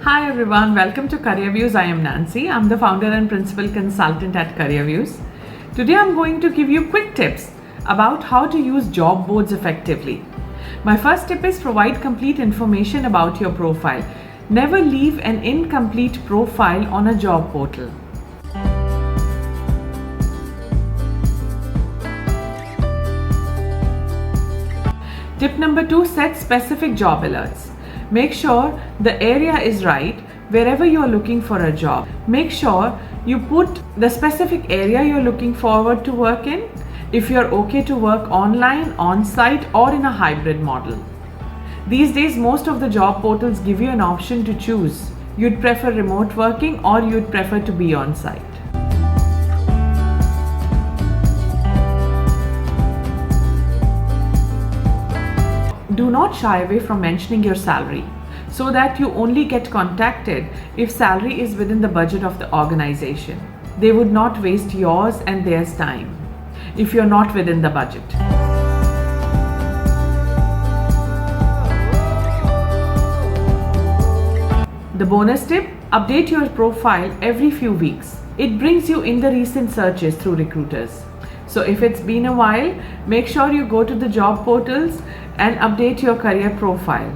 Hi everyone, welcome to Careervues. I am Nancy. I'm the founder and principal consultant at Careervues. Today I'm going to give you quick tips about how to use job boards effectively. My first tip is provide complete information about your profile. Never leave an incomplete profile on a job portal. Tip number 2, set specific job alerts. Make sure the area is right wherever you are looking for a job. Make sure you put the specific area you're looking forward to work in, if you're okay to work online, on-site or in a hybrid model. These days, most of the job portals give you an option to choose. You'd prefer remote working or you'd prefer to be on-site. Do not shy away from mentioning your salary so that you only get contacted if salary is within the budget of the organization. They would not waste yours and theirs time if you're not within the budget. The bonus tip, update your profile every few weeks. It brings you in the recent searches through recruiters. So if it's been a while, make sure you go to the job portals and update your career profile.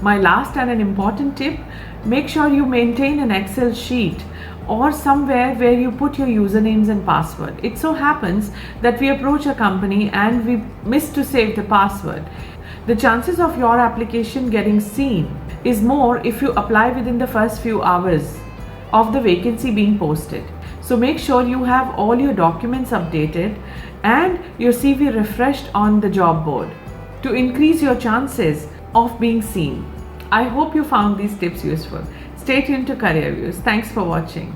My last and an important tip, make sure you maintain an Excel sheet or somewhere where you put your usernames and password. It so happens that we approach a company and we miss to save the password. The chances of your application getting seen is more if you apply within the first few hours of the vacancy being posted. So make sure you have all your documents updated and your CV refreshed on the job board to increase your chances of being seen. I hope you found these tips useful. Stay tuned to Careervues. Thanks for watching.